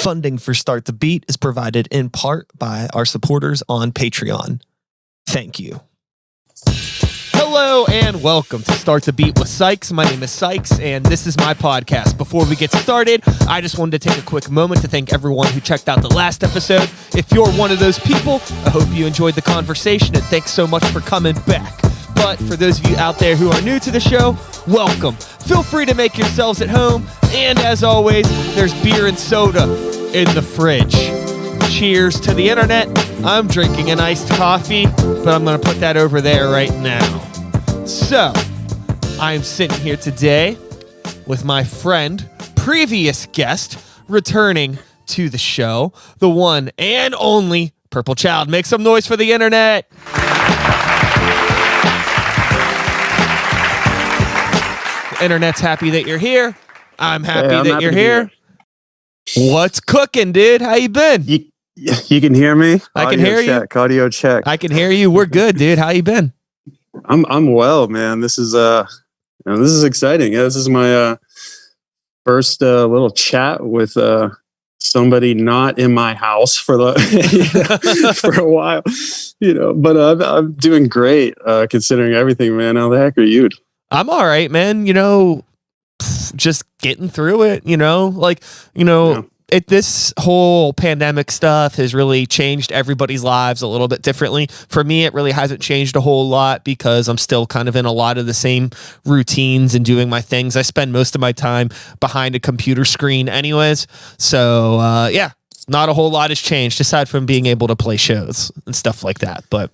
Funding for Start the Beat is provided in part by our supporters on Patreon. Thank you. Hello and welcome to Start the Beat with Sykes. My name is Sykes and this is my podcast. Before we get started, I just wanted to take a quick moment to thank everyone who checked out the last episode. If you're one of those people, I hope you enjoyed the conversation and thanks so much for coming back. But for those of you out there who are new to the show, welcome. Feel free to make yourselves at home. And as always, there's beer and soda in the fridge. Cheers to the internet. I'm drinking an iced coffee, but I'm going to put that over there right now. So, I'm sitting here today with my friend, previous guest, returning to the show, the one and only Purple Child. Make some noise for the internet. The internet's happy that you're here. I'm happy that you're here. What's cooking, dude? How you been? You can hear me? I can hear you. Audio check. I can hear you. We're good, dude. How you been? I'm well, man. This is exciting. Yeah, this is my first little chat with somebody not in my house for for a while, But I'm doing great considering everything, man. How the heck are you? I'm all right, man. Just getting through it. This whole pandemic stuff has really changed everybody's lives a little bit differently. For me, it really hasn't changed a whole lot because I'm still kind of in a lot of the same routines and doing my things. I spend most of my time behind a computer screen anyways. So, not a whole lot has changed aside from being able to play shows and stuff like that. But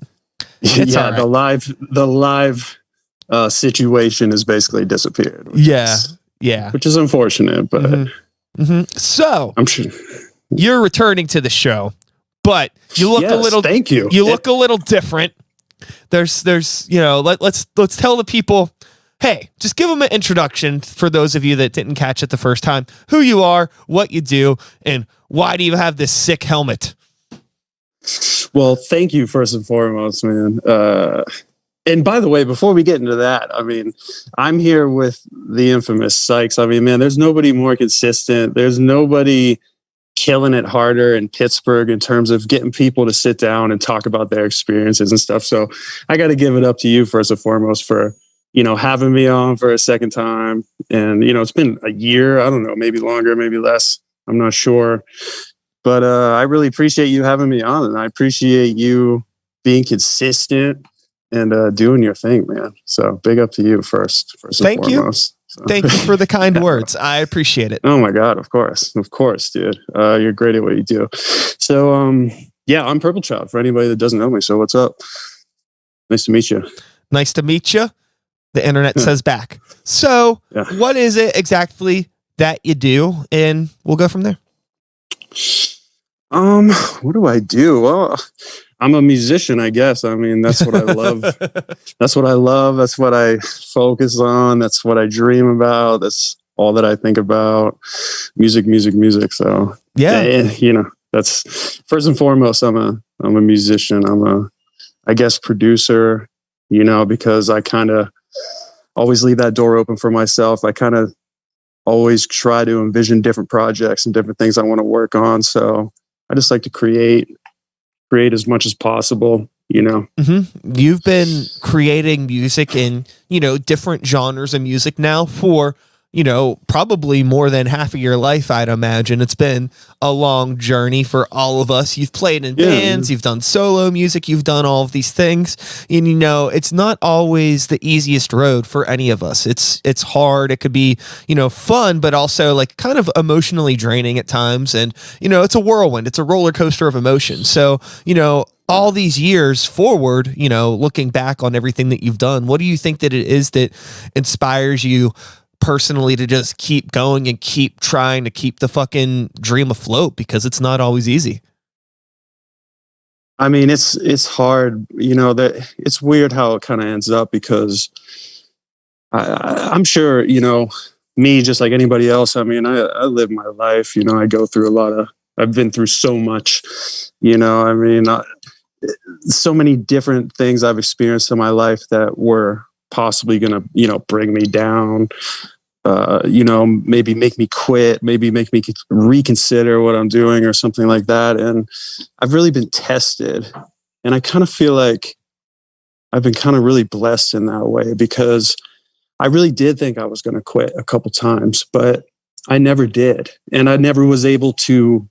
it's all right. the live situation has basically disappeared. Which is unfortunate, but... Mm-hmm. Mm-hmm. So I'm sure you're returning to the show, but you look a little. Thank you. You look a little different. Let's tell the people. Hey, just give them an introduction for those of you that didn't catch it the first time. Who you are, what you do, and why do you have this sick helmet? Well, thank you first and foremost, man. And by the way, before we get into that, I'm here with the infamous Sykes. Man, there's nobody more consistent. There's nobody killing it harder in Pittsburgh in terms of getting people to sit down and talk about their experiences and stuff. So I got to give it up to you first and foremost for, having me on for a second time. And, it's been a year. I don't know, maybe longer, maybe less. I'm not sure. But I really appreciate you having me on. And I appreciate you being consistent and doing your thing, man. So big up to you first and foremost. Thank you for the kind words. I appreciate it. Oh my God, of course, dude. You're great at what you do. So I'm Purple Child for anybody that doesn't know me. So what's up? Nice to meet you. Nice to meet you. The internet says back. So what is it exactly that you do? And we'll go from there. What do I do? Well, I'm a musician, I guess. That's what I love. That's what I love. That's what I focus on. That's what I dream about. That's all that I think about. Music. So that's first and foremost. I'm a musician. I'm I guess producer. Because I kind of always leave that door open for myself. I kind of always try to envision different projects and different things I want to work on. So I just like to create as much as possible, Mm-hmm. You've been creating music in, different genres of music now for, probably more than half of your life, I'd imagine. It's been a long journey for all of us. You've played in bands, you've done solo music, you've done all of these things. And, it's not always the easiest road for any of us. It's hard. It could be, fun, but also like kind of emotionally draining at times. And, it's a whirlwind. It's a roller coaster of emotion. So, all these years forward, looking back on everything that you've done, what do you think that it is that inspires you personally to just keep going and keep trying to keep the fucking dream afloat? Because it's not always easy. It's hard, that it's weird how it kind of ends up because I'm sure, me, just like anybody else. I live my life, I go through I've been through so much, so many different things I've experienced in my life that were possibly going to, bring me down. maybe make me quit, maybe make me reconsider what I'm doing or something like that. And I've really been tested. And I kind of feel like I've been kind of really blessed in that way, because I really did think I was going to quit a couple times, but I never did. And I never was able to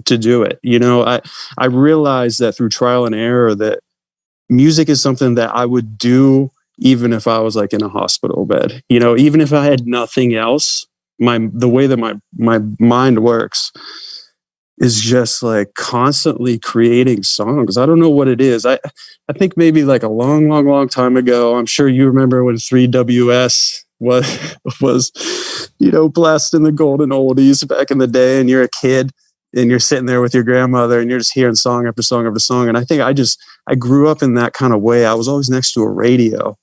do it. I realized that through trial and error that music is something that I would do even if I was like in a hospital bed, even if I had nothing else. The way that my mind works is just like constantly creating songs. I don't know what it is. I think maybe like a long, long, long time ago, I'm sure you remember when 3WS was blasting the golden oldies back in the day, and you're a kid and you're sitting there with your grandmother and you're just hearing song after song after song. And I think I grew up in that kind of way. I was always next to a radio.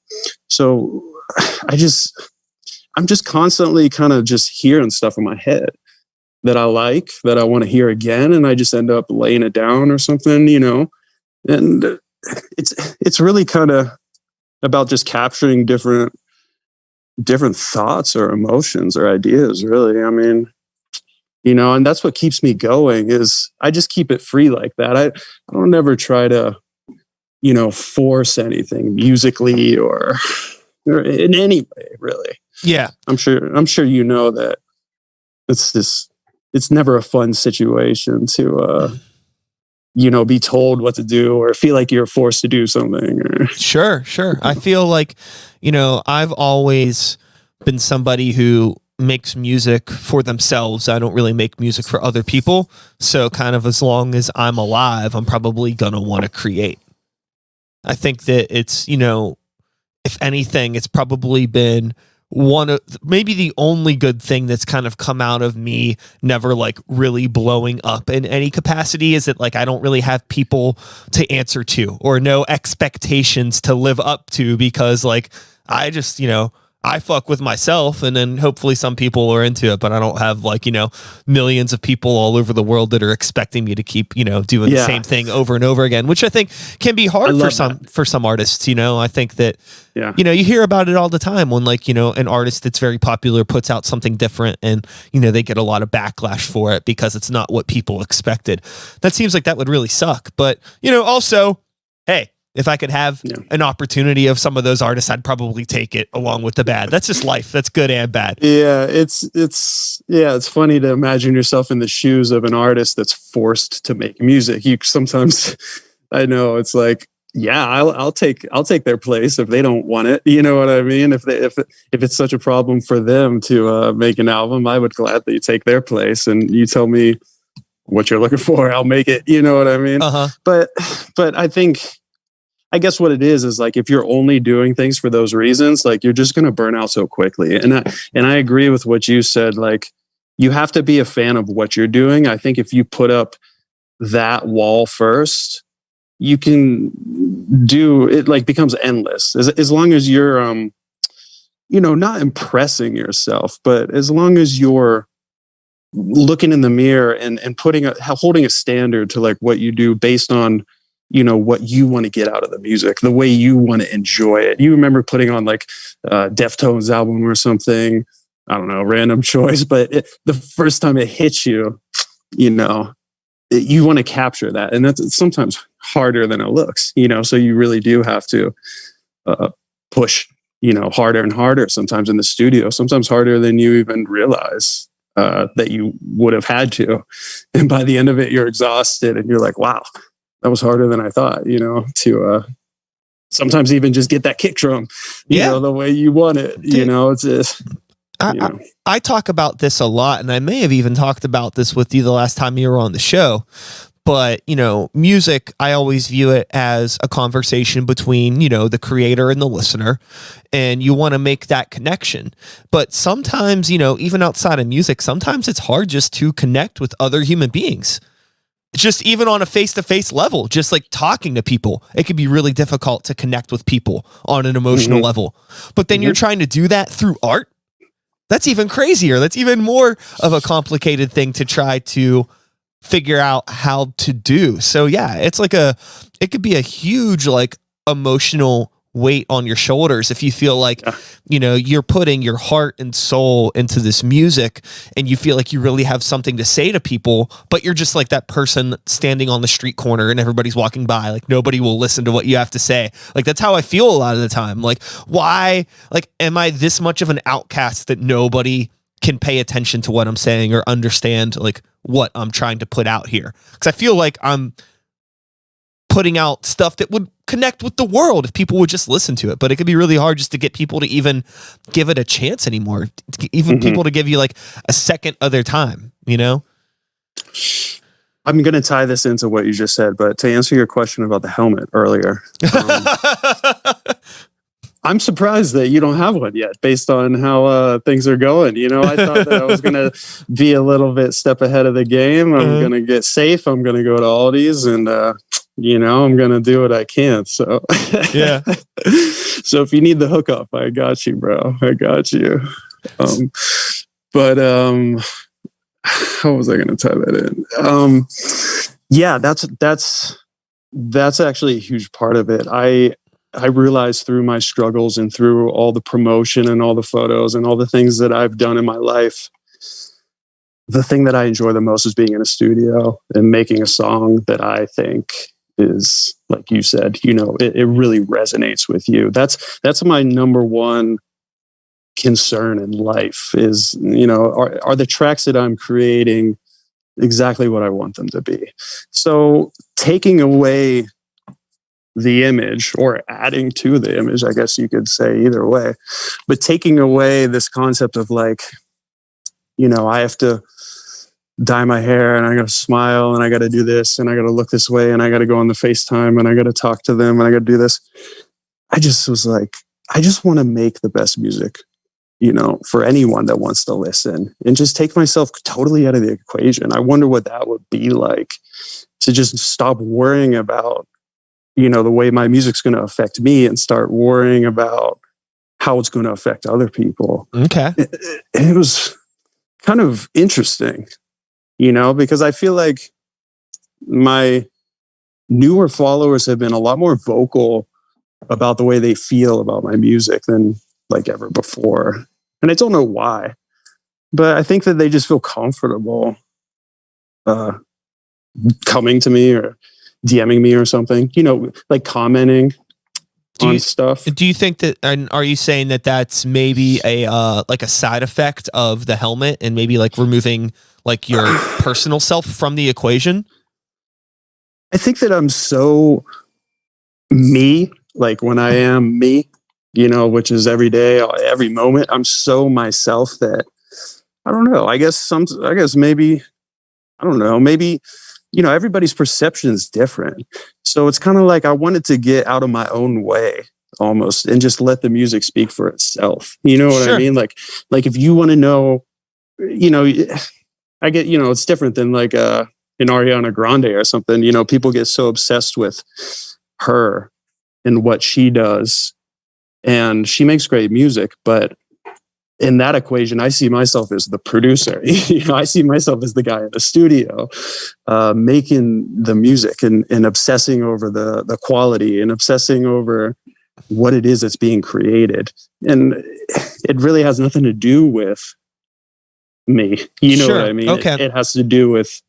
So I'm just constantly kind of just hearing stuff in my head that I like, that I want to hear again. And I just end up laying it down or something, and it's really kind of about just capturing different thoughts or emotions or ideas, really. I mean, and that's what keeps me going, is I just keep it free like that. I don't ever try to, force anything musically or in any way, really. Yeah. I'm sure that it's never a fun situation to, be told what to do or feel like you're forced to do something. Sure. I feel like, I've always been somebody who makes music for themselves. I don't really make music for other people. So kind of as long as I'm alive, I'm probably going to want to create. I think that it's, if anything, it's probably been one of maybe the only good thing that's kind of come out of me never like really blowing up in any capacity, is that like I don't really have people to answer to or no expectations to live up to, because like I just, I fuck with myself, and then hopefully some people are into it, but I don't have like, millions of people all over the world that are expecting me to keep, doing the same thing over and over again, which I think can be hard for some artists. I think that, you hear about it all the time when like, an artist that's very popular puts out something different and, they get a lot of backlash for it because it's not what people expected. That seems like that would really suck. But, also, hey, if I could have an opportunity of some of those artists, I'd probably take it along with the bad. That's just life. That's good and bad. Yeah, it's funny to imagine yourself in the shoes of an artist that's forced to make music. You sometimes, I know, it's like, yeah, I'll take their place if they don't want it. You know what I mean? If it's such a problem for them to make an album, I would gladly take their place. And you tell me what you're looking for, I'll make it. You know what I mean? Uh-huh. But I guess what it is like, if you're only doing things for those reasons, like you're just going to burn out so quickly. And I agree with what you said. Like, you have to be a fan of what you're doing. I think if you put up that wall first, you can do it, like becomes endless as long as you're, not impressing yourself, but as long as you're looking in the mirror and holding a standard to like what you do based on, what you want to get out of the music, the way you want to enjoy it. You remember putting on like Deftones album or something, I don't know, random choice, but the first time it hits you, you want to capture that. And that's sometimes harder than it looks, so you really do have to push, harder and harder, sometimes in the studio, sometimes harder than you even realize that you would have had to. And by the end of it, you're exhausted and you're like, wow, that was harder than I thought, to sometimes even just get that kick drum, the way you want it. It's just, I talk about this a lot, and I may have even talked about this with you the last time you were on the show. But, music, I always view it as a conversation between, the creator and the listener, and you want to make that connection. But sometimes, even outside of music, sometimes it's hard just to connect with other human beings. Just even on a face-to-face level, just like talking to people, it can be really difficult to connect with people on an emotional level. But then you're trying to do that through art. That's even crazier. That's even more of a complicated thing to try to figure out how to do. So yeah, it's like it could be a huge like emotional weight on your shoulders if you feel like, you know, you're putting your heart and soul into this music and you feel like you really have something to say to people, but you're just like that person standing on the street corner and everybody's walking by, like nobody will listen to what you have to say. Like, that's how I feel a lot of the time. Like, why, like, am I this much of an outcast that nobody can pay attention to what I'm saying or understand like what I'm trying to put out here? Because I feel like I'm putting out stuff that would connect with the world if people would just listen to it. But it could be really hard just to get people to even give it a chance anymore. Even people to give you like a second of their time, you know? I'm going to tie this into what you just said, but to answer your question about the helmet earlier, I'm surprised that you don't have one yet based on how things are going. You know, I thought that I was going to be a little bit step ahead of the game. I'm going to get safe. I'm going to go to Aldi's and, you know, I'm going to do what I can. So, yeah. So if you need the hookup, I got you, bro. I got you. But how was I going to tie that in? Yeah, that's actually a huge part of it. I realized through my struggles and through all the promotion and all the photos and all the things that I've done in my life, the thing that I enjoy the most is being in a studio and making a song that I think is, like you said, you know, it really resonates with you. That's my number one concern in life is, you know, are the tracks that I'm creating exactly what I want them to be? So taking away the image or adding to the image, I guess you could say either way, but taking away this concept of like, you know, I have to dye my hair and I got to smile and I got to do this and I got to look this way and I got to go on the FaceTime and I got to talk to them and I got to do this. I just was like, I just want to make the best music, you know, for anyone that wants to listen and just take myself totally out of the equation. I wonder what that would be like to just stop worrying about, you know, the way my music's going to affect me and start worrying about how it's going to affect other people. Okay. It was kind of interesting, you know, because I feel like my newer followers have been a lot more vocal about the way they feel about my music than like ever before. And I don't know why, but I think that they just feel comfortable coming to me or DMing me or something, you know, like commenting on stuff. Do you think that, and are you saying that that's maybe a like a side effect of the helmet and maybe like removing like your personal self from the equation? I think that I'm so me, like when I am me, you know, which is every day, every moment, I'm so myself that I don't know. I guess maybe, I don't know, maybe, you know, everybody's perception is different. So it's kind of like I wanted to get out of my own way almost and just let the music speak for itself. You know what I mean? Like if you want to know, you know, I get, you know, it's different than like an Ariana Grande or something. You know, people get so obsessed with her and what she does. And she makes great music, but in that equation, I see myself as the producer. You know, I see myself as the guy in the studio, making the music and obsessing over the quality and obsessing over what it is that's being created. And it really has nothing to do with me. You know what I mean? Okay. It has to do with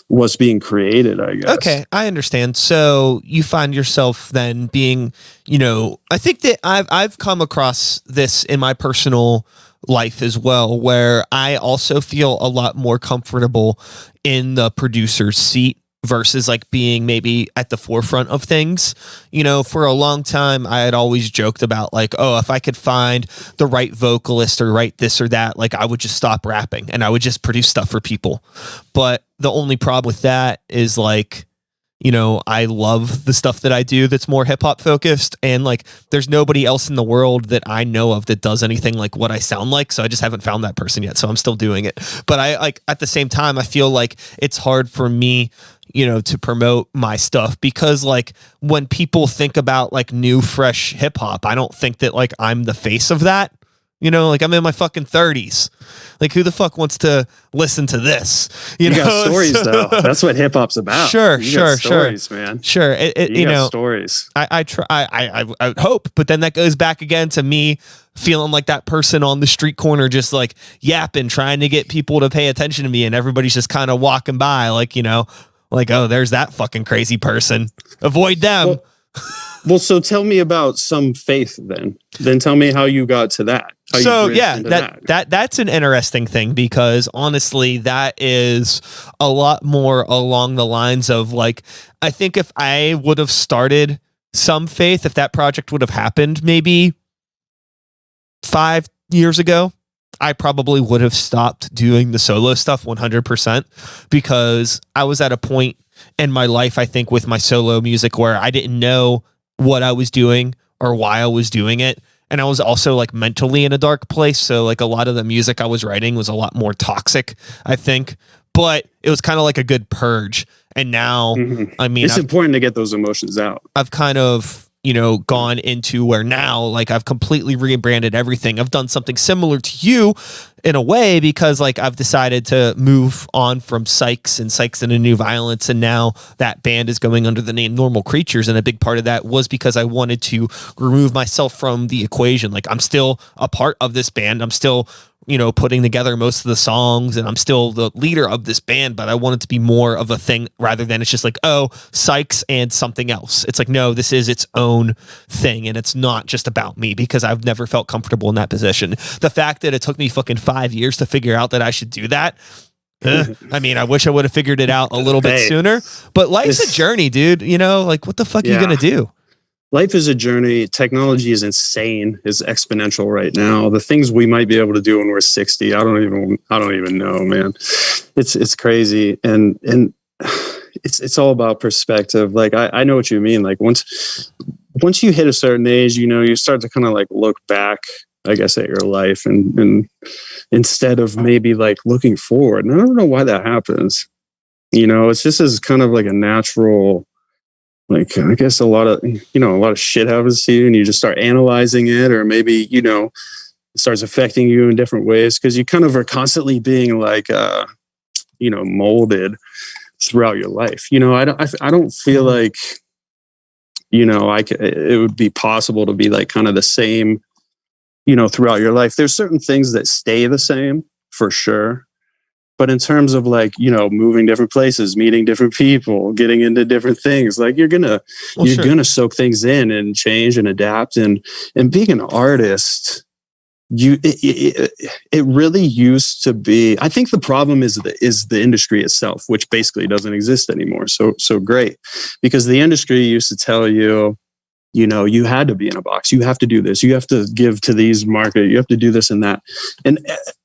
what's being created, I guess. Okay, I understand. So you find yourself then being, you know, I think that I've come across this in my personal life as well, where I also feel a lot more comfortable in the producer's seat versus like being maybe at the forefront of things. You know, for a long time, I had always joked about like, oh, if I could find the right vocalist or write this or that, like I would just stop rapping and I would just produce stuff for people. But the only problem with that is like, you know, I love the stuff that I do that's more hip hop focused. And like, there's nobody else in the world that I know of that does anything like what I sound like. So I just haven't found that person yet. So I'm still doing it. But I like at the same time, I feel like it's hard for me, you know, to promote my stuff because like when people think about like new, fresh hip hop, I don't think that like I'm the face of that. You know, like I'm in my fucking 30s. Like who the fuck wants to listen to this? You know? Got stories though. That's what hip hop's about. Sure, you sure, got stories, man. Sure. You got know, stories. I would hope, but then that goes back again to me feeling like that person on the street corner, just like yapping, trying to get people to pay attention to me, and everybody's just kind of walking by, like, you know, like, oh, there's that fucking crazy person. Avoid them. Well, so tell me about some faith then. Then tell me how you got to that. So yeah, that's an interesting thing, because honestly, that is a lot more along the lines of like, I think if I would have started some faith, if that project would have happened maybe 5 years ago, I probably would have stopped doing the solo stuff 100%, because I was at a point in my life, I think, with my solo music where I didn't know what I was doing or why I was doing it. And I was also like mentally in a dark place. So like a lot of the music I was writing was a lot more toxic, I think, but it was kind of like a good purge. And now, I mean, it's important to get those emotions out. I've kind of, you know, gone into where now, like, I've completely rebranded everything. I've done something similar to you in a way, because like I've decided to move on from Sykes and a New Violence, and now that band is going under the name Normal Creatures, and a big part of that was because I wanted to remove myself from the equation. Like, I'm still a part of this band, I'm still, you know, putting together most of the songs, and I'm still the leader of this band, but I want it to be more of a thing rather than it's just like, oh, Sykes and something else. It's like, no, this is its own thing, and it's not just about me, because I've never felt comfortable in that position. The fact that it took me fucking 5 years to figure out that I should do that, I mean, I wish I would have figured it out a little bit sooner, but life's a journey, dude. You know, like, what the fuck are you gonna do? Life is a journey. Technology is insane. It's exponential right now. The things we might be able to do when we're 60, I don't even know, man. It's crazy. And it's all about perspective. Like, I know what you mean. Like, once you hit a certain age, you know, you start to kind of like look back, I guess, at your life, and instead of maybe like looking forward. And I don't know why that happens. You know, it's just as kind of like a natural, like, I guess a lot of shit happens to you, and you just start analyzing it, or maybe, you know, it starts affecting you in different ways, because you kind of are constantly being like, you know, molded throughout your life. You know, I don't feel like, you know, it would be possible to be like kind of the same, you know, throughout your life. There's certain things that stay the same for sure. But in terms of like, you know, moving different places, meeting different people, getting into different things, like you're gonna soak things in and change and adapt. And being an artist, it really used to be. I think the problem is the industry itself, which basically doesn't exist anymore. So great, because the industry used to tell you, you know, you had to be in a box. You have to do this. You have to give to these market. You have to do this and that. And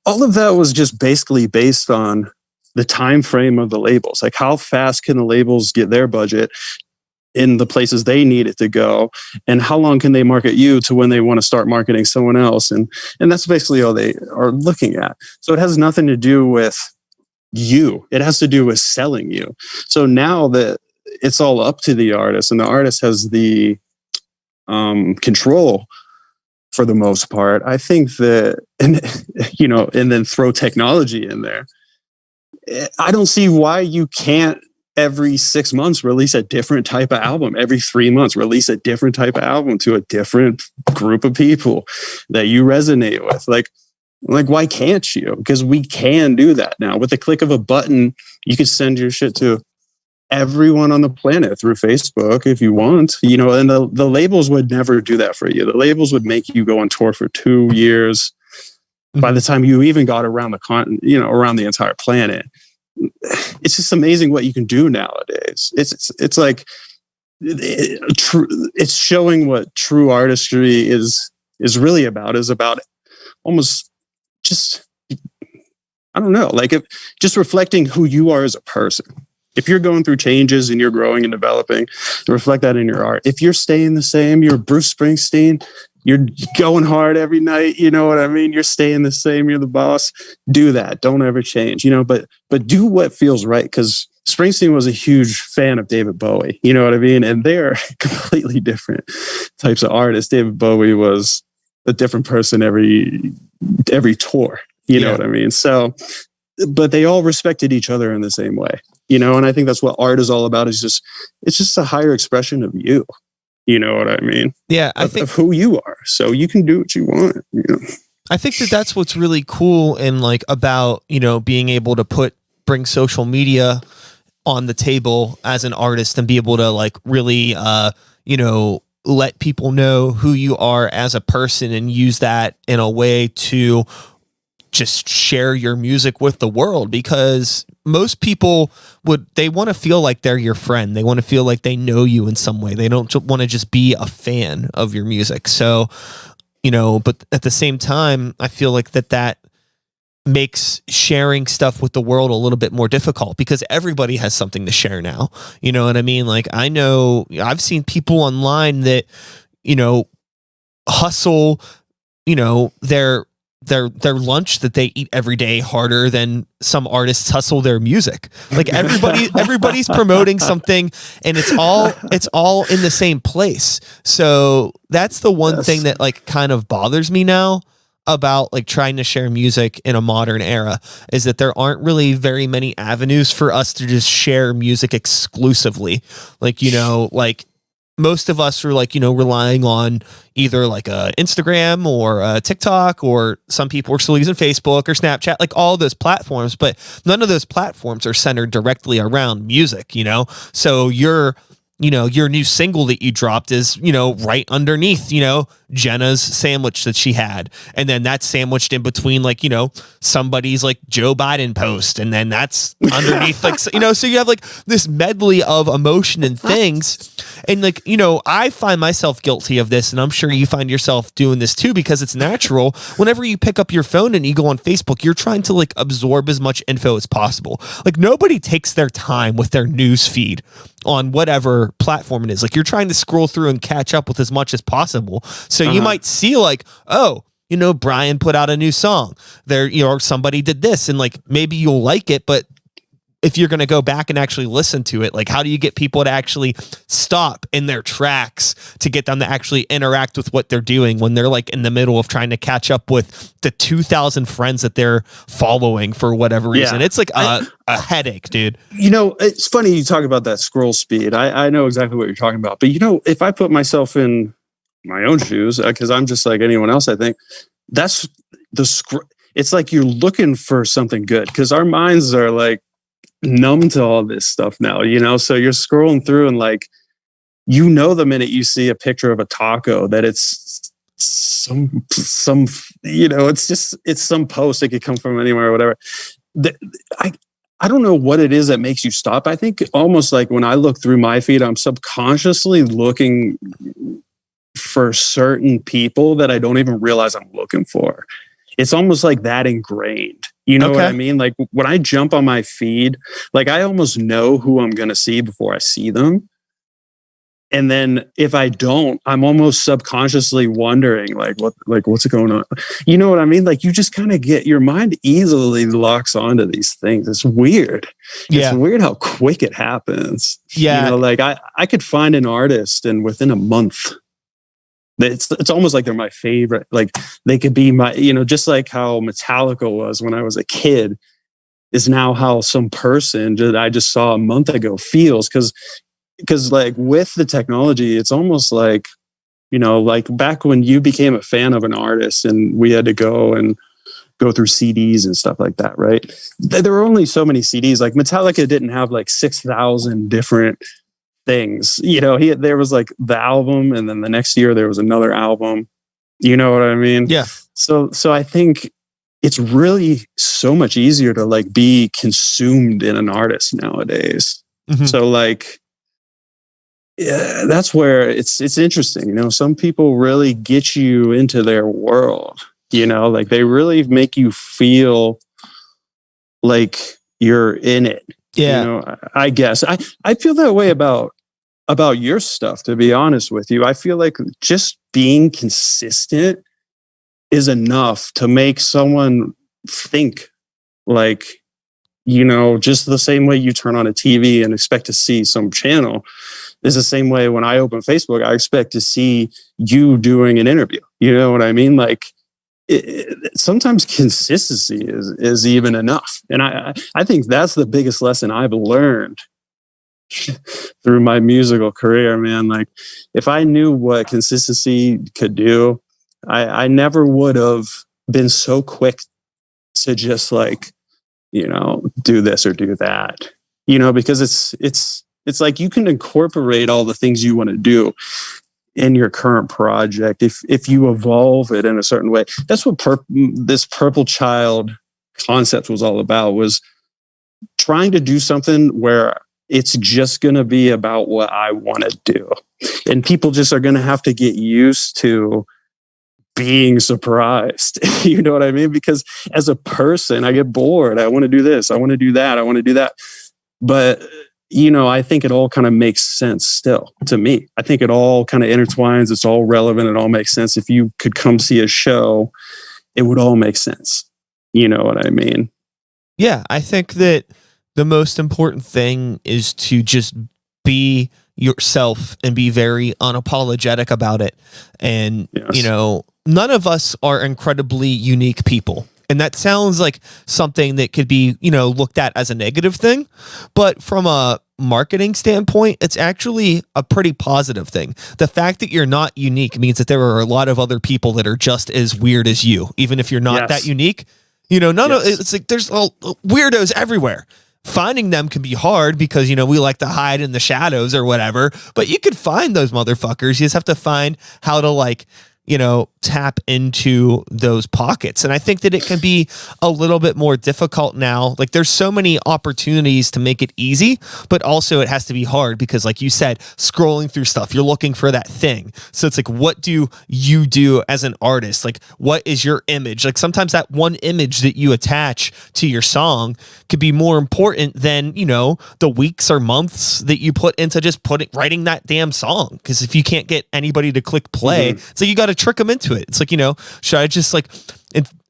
all of that was just basically based on the time frame of the labels. Like, how fast can the labels get their budget in the places they need it to go? And how long can they market you to when they want to start marketing someone else? And that's basically all they are looking at. So it has nothing to do with you. It has to do with selling you. So now that it's all up to the artist, and the artist has the control for the most part, I think that, and you know, and then throw technology in there, I don't see why you can't every 6 months release a different type of album. Every 3 months release a different type of album to a different group of people that you resonate with. Like why can't you? Because we can do that now. With the click of a button, you can send your shit to everyone on the planet through Facebook if you want, you know, and the labels would never do that for you. The labels would make you go on tour for 2 years. By the time you even got around the continent, you know, around the entire planet. It's just amazing what you can do nowadays. It's like it's showing what true artistry is really about. Is about almost just, I don't know, like just reflecting who you are as a person. If you're going through changes and you're growing and developing, reflect that in your art. If you're staying the same, you're Bruce Springsteen, you're going hard every night, you know what I mean? You're staying the same, you're the boss. Do that. Don't ever change, you know, but do what feels right. Because Springsteen was a huge fan of David Bowie, you know what I mean? And they're completely different types of artists. David Bowie was a different person every tour. You know what I mean? So, but they all respected each other in the same way, you know, and I think that's what art is all about, it's just a higher expression of you. You know what I mean? Yeah, I think of who you are. So you can do what you want, you know. I think that's what's really cool and like about, you know, being able to bring social media on the table as an artist and be able to like really, you know, let people know who you are as a person and use that in a way to just share your music with the world, because most people they want to feel like they're your friend. They want to feel like they know you in some way. They don't want to just be a fan of your music. So, you know, but at the same time, I feel like that makes sharing stuff with the world a little bit more difficult because everybody has something to share now. You know what I mean? Like, I know I've seen people online that, you know, hustle, you know, their lunch that they eat every day harder than some artists hustle their music. Like everybody's promoting something and it's all in the same place. So that's the one thing that like kind of bothers me now about like trying to share music in a modern era, is that there aren't really very many avenues for us to just share music exclusively. Like, you know, like most of us are like, you know, relying on either like a Instagram or a TikTok, or some people are still using Facebook or Snapchat, like all those platforms, but none of those platforms are centered directly around music, you know? So your new single that you dropped is, you know, right underneath, you know, Jenna's sandwich that she had. And then that's sandwiched in between, like, you know, somebody's like Joe Biden post. And then that's underneath, like, you know, so you have like this medley of emotion and things. And like, you know, I find myself guilty of this, and I'm sure you find yourself doing this too, because it's natural. Whenever you pick up your phone and you go on Facebook, you're trying to like absorb as much info as possible. Like, nobody takes their time with their news feed on whatever platform it is. Like, you're trying to scroll through and catch up with as much as possible. So you might see like, oh, you know, Brian put out a new song there, you know, or somebody did this, and like, maybe you'll like it, but if you're going to go back and actually listen to it, like, how do you get people to actually stop in their tracks to get them to actually interact with what they're doing when they're like in the middle of trying to catch up with the 2,000 friends that they're following for whatever reason? It's like a headache, dude. You know, it's funny you talk about that scroll speed. I know exactly what you're talking about, but you know, if I put myself in my own shoes, because I'm just like anyone else, I think that's it's like you're looking for something good, because our minds are like numb to all this stuff now, you know? So you're scrolling through and like, you know, the minute you see a picture of a taco that it's some, you know, it's some post. It could come from anywhere or whatever. I don't know what it is that makes you stop. I think almost like when I look through my feed, I'm subconsciously looking for certain people that I don't even realize I'm looking for. It's almost like that ingrained. You know what I mean? Like when I jump on my feed, like I almost know who I'm going to see before I see them. And then if I don't, I'm almost subconsciously wondering what's going on? You know what I mean? Like you just kind of your mind easily locks onto these things. It's weird. Yeah. It's weird how quick it happens. Yeah. You know, like I could find an artist and within a month, it's almost like they're my favorite. Like they could be my, you know, just like how Metallica was when I was a kid is now how some person that I just saw a month ago feels. Because like with the technology, it's almost like, you know, like back when you became a fan of an artist and we had to go through CDs and stuff like that, right? There were only so many CDs. Like Metallica didn't have like 6,000 different things, you know. There was like the album, and then the next year there was another album. You know what I mean? Yeah. So I think it's really so much easier to like be consumed in an artist nowadays. Mm-hmm. So like, yeah, that's where it's interesting. You know, some people really get you into their world. You know, like they really make you feel like you're in it. Yeah. You know, I guess I feel that way about your stuff, to be honest with you. I feel like just being consistent is enough to make someone think like, you know, just the same way you turn on a TV and expect to see some channel. It's the same way when I open Facebook, I expect to see you doing an interview. You know what I mean? Like, sometimes consistency is even enough. And I think that's the biggest lesson I've learned through my musical career, man. Like, if I knew what consistency could do, I never would have been so quick to just like, do this or do that, because it's like you can incorporate all the things you want to do in your current project if you evolve it in a certain way. That's what this Purple Child concept was all about, was trying to do something where it's just going to be about what I want to do. And people just are going to have to get used to being surprised. You know what I mean? Because as a person, I get bored. I want to do this. I want to do that. I want to do that. But, I think it all kind of makes sense still to me. I think it all kind of intertwines. It's all relevant. It all makes sense. If you could come see a show, it would all make sense. You know what I mean? Yeah, I think that the most important thing is to just be yourself and be very unapologetic about it. And, yes. None of us are incredibly unique people. And that sounds like something that could be, looked at as a negative thing. But from a marketing standpoint, it's actually a pretty positive thing. The fact that you're not unique means that there are a lot of other people that are just as weird as you, even if you're not that unique. It's like there's weirdos everywhere. Finding them can be hard because, we like to hide in the shadows or whatever, but you could find those motherfuckers. You just have to find how to tap into those pockets. And I think that it can be a little bit more difficult now. Like, there's so many opportunities to make it easy, but also it has to be hard because, like you said, scrolling through stuff, you're looking for that thing. So it's like, what do you do as an artist? Like, what is your image? Like, sometimes that one image that you attach to your song could be more important than, the weeks or months that you put into just writing that damn song. Because if you can't get anybody to click play, so you got to trick them into it. It's like, should I just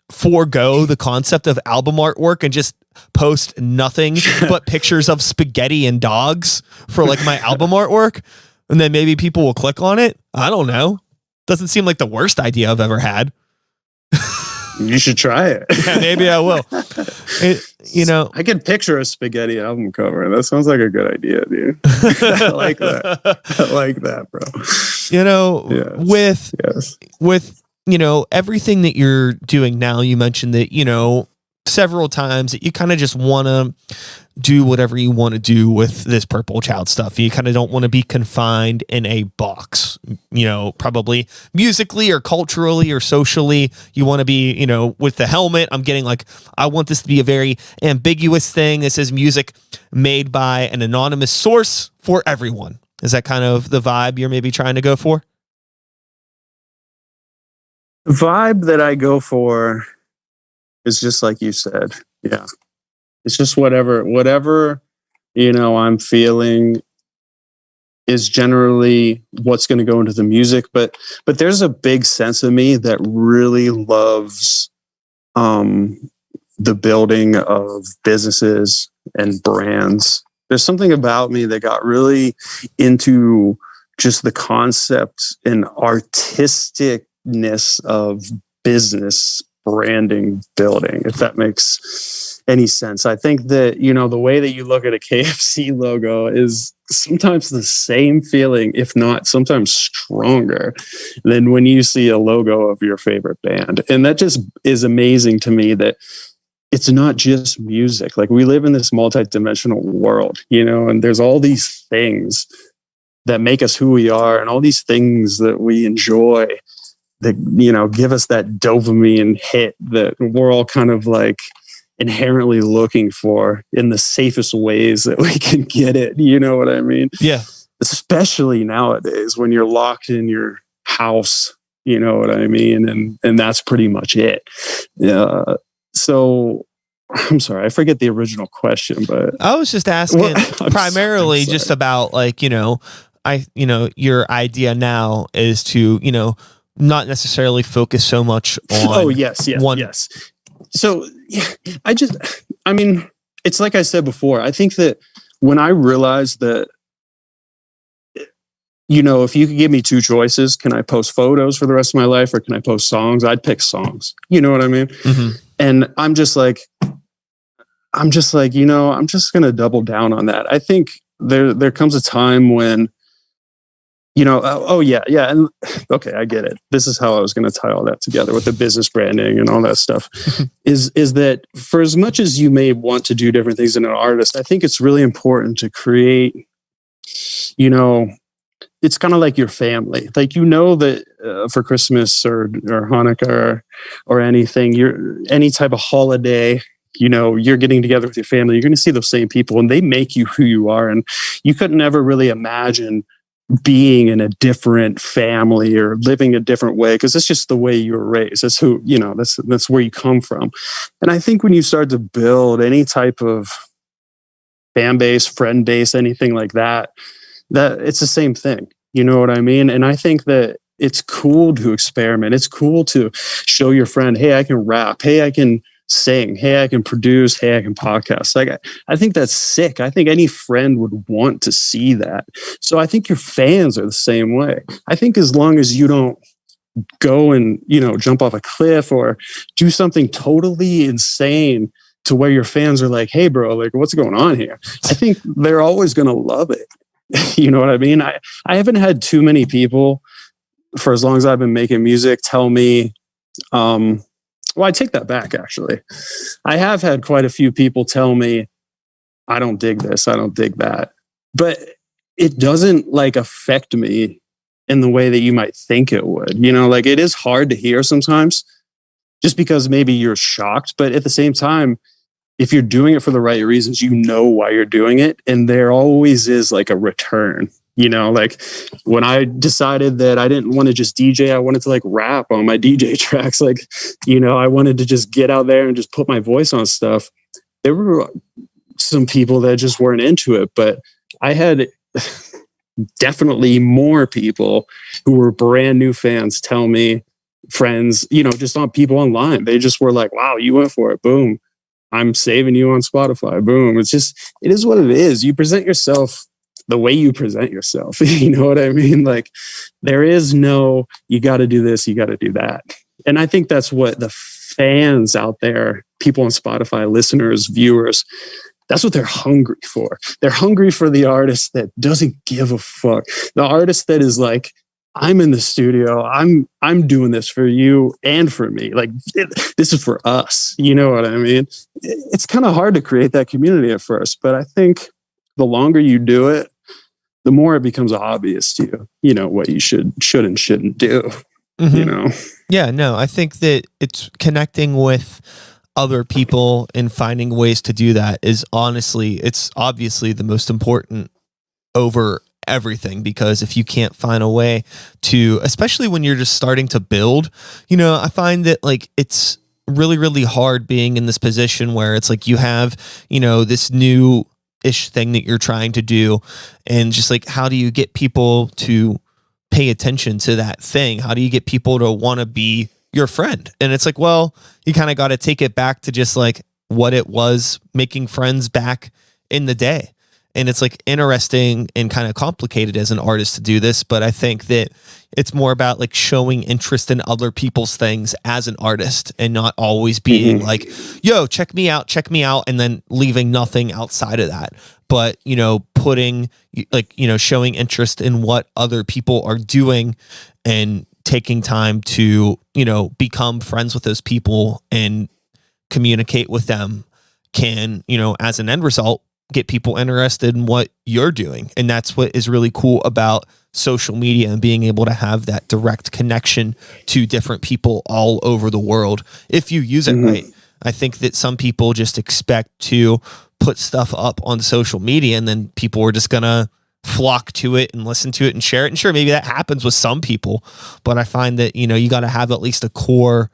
forego the concept of album artwork and just post nothing but pictures of spaghetti and dogs for my album artwork? And then maybe people will click on it. I don't know. Doesn't seem like the worst idea I've ever had. You should try it. Yeah, maybe I will. I can picture a spaghetti album cover. That sounds like a good idea, dude. I like that. I like that, bro. With everything that you're doing now, you mentioned that, several times that you kind of just want to do whatever you want to do with this Purple Child stuff. You kind of don't want to be confined in a box, probably musically or culturally or socially. You want to be, with the helmet. I'm getting I want this to be a very ambiguous thing. This is music made by an anonymous source for everyone. Is that kind of the vibe you're maybe trying to go for? The vibe that I go for is just like you said. Yeah. It's just whatever, I'm feeling is generally what's going to go into the music. But there's a big sense of me that really loves the building of businesses and brands. There's something about me that got really into just the concept and artisticness of business branding building, if that makes any sense. I think that, the way that you look at a KFC logo is sometimes the same feeling, if not sometimes stronger than when you see a logo of your favorite band. And that just is amazing to me, that it's not just music. Like, we live in this multi-dimensional world, and there's all these things that make us who we are, and all these things that we enjoy that, give us that dopamine hit that we're all kind of inherently looking for in the safest ways that we can get it. You know what I mean? Yeah. Especially nowadays when you're locked in your house, you know what I mean? And that's pretty much it. So I'm sorry, I forget the original question, but I was just asking primarily just about your idea now is to, not necessarily focus so much on yes. So it's like I said before, I think that when I realized that if you could give me two choices, can I post photos for the rest of my life or can I post songs? I'd pick songs. You know what I mean? Mm-hmm. And I'm just like, I'm just going to double down on that. I think there comes a time when, yeah. And okay, I get it. This is how I was going to tie all that together with the business branding and all that stuff is that for as much as you may want to do different things in an artist, I think it's really important to create, it's kind of like your family. Like, that for Christmas or Hanukkah or anything, any type of holiday, you're getting together with your family, you're going to see those same people and they make you who you are. And you could never really imagine being in a different family or living a different way because it's just the way you were raised. That's who, that's where you come from. And I think when you start to build any type of fan base, friend base, anything like that it's the same thing. You know what I mean? And I think that it's cool to experiment. It's cool to show your friend, hey, I can rap. Hey, I can sing. Hey, I can produce. Hey, I can podcast. Like, I think that's sick. I think any friend would want to see that. So I think your fans are the same way. I think as long as you don't go and, jump off a cliff or do something totally insane to where your fans are like, hey, bro, like, what's going on here? I think they're always going to love it. You know what I mean? I haven't had too many people for as long as I've been making music tell me, well, I take that back, actually. I have had quite a few people tell me, I don't dig this, I don't dig that. But it doesn't affect me in the way that you might think it would. It is hard to hear sometimes just because maybe you're shocked. But at the same time, if you're doing it for the right reasons, why you're doing it. And there always is a return, when I decided that I didn't want to just DJ, I wanted to rap on my DJ tracks. I wanted to just get out there and just put my voice on stuff. There were some people that just weren't into it, but I had definitely more people who were brand new fans tell me, friends, just on people online. They just were like, wow, you went for it. Boom. I'm saving you on Spotify. Boom. It is what it is. You present yourself the way you present yourself. You know what I mean? There is no, you got to do this, you got to do that. And I think that's what the fans out there, people on Spotify, listeners, viewers, that's what they're hungry for. They're hungry for the artist that doesn't give a fuck. The artist that is like, I'm in the studio. I'm doing this for you and for me. This is for us. You know what I mean? It's kind of hard to create that community at first, but I think the longer you do it, the more it becomes obvious to you, what you should and shouldn't do. Mm-hmm. Yeah, no, I think that it's connecting with other people and finding ways to do that is it's obviously the most important over everything, because if you can't find a way to, especially when you're just starting to build, I find that it's really, really hard being in this position where it's you have, this new ish thing that you're trying to do. And just how do you get people to pay attention to that thing? How do you get people to want to be your friend? And it's well, you kind of got to take it back to just what it was making friends back in the day. And it's interesting and kind of complicated as an artist to do this, but I think that it's more about showing interest in other people's things as an artist and not always being yo, check me out, and then leaving nothing outside of that. But, putting showing interest in what other people are doing and taking time to, become friends with those people and communicate with them can, as an end result, get people interested in what you're doing. And that's what is really cool about social media and being able to have that direct connection to different people all over the world if you use it right. I think that some people just expect to put stuff up on social media and then people are just gonna flock to it and listen to it and share it. And sure, maybe that happens with some people, but I find that, you got to have at least a core,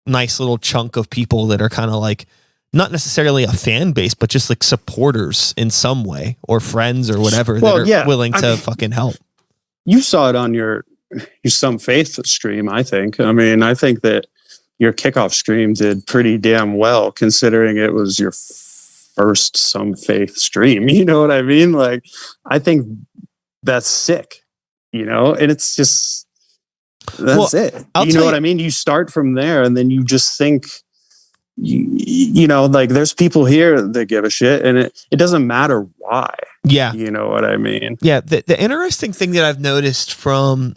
nice little chunk of people that are kind of not necessarily a fan base, but just supporters in some way or friends or whatever that are willing to fucking help. You saw it on your Some Faith stream, I think. I mean, I think that your kickoff stream did pretty damn well considering it was your first Some Faith stream. You know what I mean? I think that's sick, and it's just, that's it. You know what I mean? You start from there and then you just think, like there's people here that give a shit, and it doesn't matter why. Yeah. You know what I mean? Yeah. The interesting thing that I've noticed from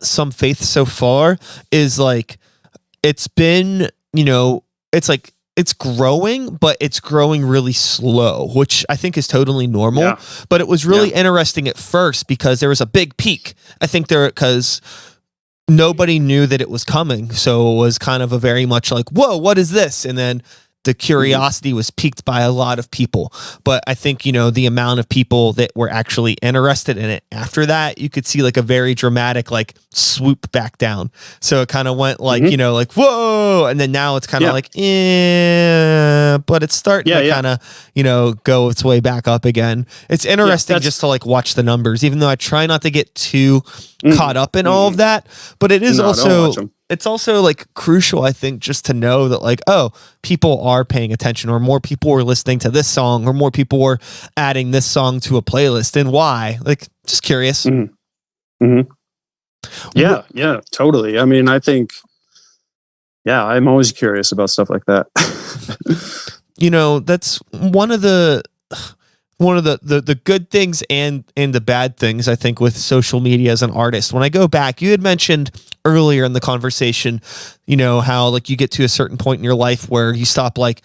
some faiths so far is like, it's been, it's like, it's growing, but it's growing really slow, which I think is totally normal. Yeah. But it was really interesting at first because there was a big peak. I think because nobody knew that it was coming. So it was kind of a very much like, whoa, what is this? And then the curiosity was piqued by a lot of people. But I think, the amount of people that were actually interested in it after that, you could see like a very dramatic, like swoop back down. So it kind of went like, like, whoa. And then now it's kind of like, but it's starting to kind of, go its way back up again. It's interesting just to like watch the numbers, even though I try not to get too caught up in all of that. But it is it's also like crucial, I think, just to know that like, oh, people are paying attention, or more people are listening to this song, or more people are adding this song to a playlist, and why. Like, just curious. Yeah, totally. I mean, I think, I'm always curious about stuff like that. That's one of the good things and the bad things, I think, with social media as an artist. When I go back, you had mentioned earlier in the conversation, how like you get to a certain point in your life where you stop like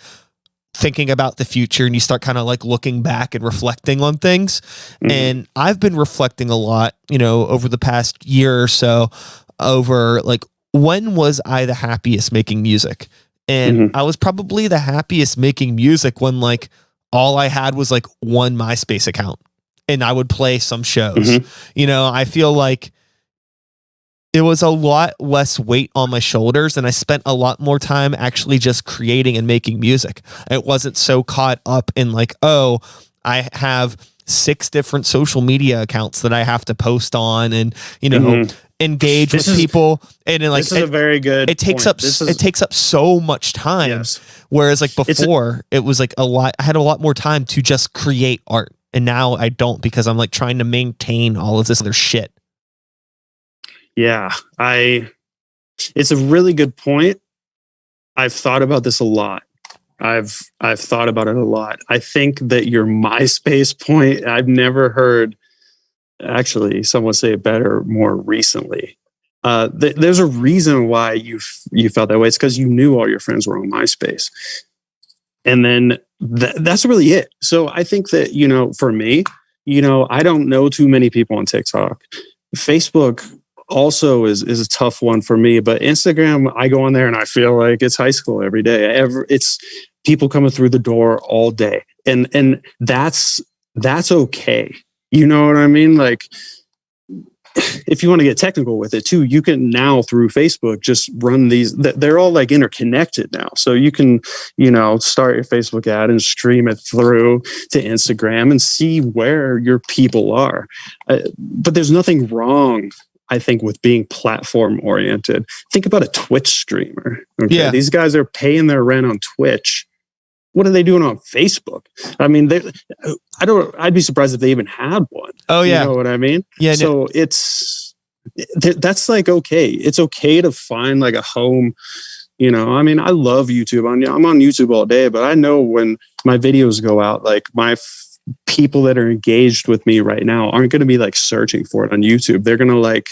thinking about the future and you start kind of like looking back and reflecting on things. And I've been reflecting a lot, over the past year or so over like, when was I the happiest making music? And I was probably the happiest making music when like all I had was like one MySpace account and I would play some shows. I feel like it was a lot less weight on my shoulders, and I spent a lot more time actually just creating and making music. It wasn't so caught up in like, oh, I have 6 different social media accounts that I have to post on and, engage with people. And like, this is a very good it takes up so much time. Yes. Whereas like before it was like I had a lot more time to just create art. And now I don't, because I'm like trying to maintain all of this other shit. Yeah, it's a really good point. I've thought about this a lot. I've thought about it a lot. I think that your MySpace point, I've never heard actually someone say it better more recently. There's a reason why you felt that way. It's because you knew all your friends were on MySpace. And then that's really it. So I think that, for me, I don't know too many people on TikTok. Facebook also is a tough one for me, but Instagram, I go on there and I feel like it's high school every day. It's people coming through the door all day. And that's okay. You know what I mean? Like, if you want to get technical with it too, you can now through Facebook just run these. They're all like interconnected now. So you can, start your Facebook ad and stream it through to Instagram and see where your people are. But there's nothing wrong, I think, with being platform oriented. Think about a Twitch streamer. Okay? Yeah. These guys are paying their rent on Twitch. What are they doing on Facebook? I mean, I'd be surprised if they even had one. Oh yeah. You know what I mean? Yeah. So that's like, okay. It's okay to find like a home, I mean, I love YouTube. I'm on YouTube all day, but I know when my videos go out, like my people that are engaged with me right now aren't going to be like searching for it on YouTube. They're going to like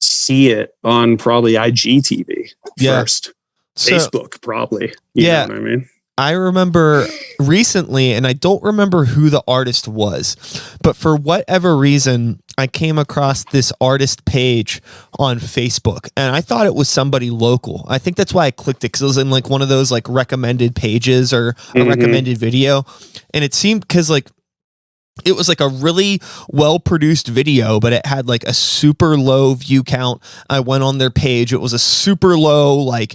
see it on probably IGTV first. Facebook probably. You know what I mean? I remember recently, and I don't remember who the artist was, but for whatever reason, I came across this artist page on Facebook, and I thought it was somebody local. I think that's why I clicked it, because it was in like one of those like recommended pages or a recommended video, and it seemed because like it was like a really well-produced video, but it had like a super low view count. I went on their page. It was a super low, like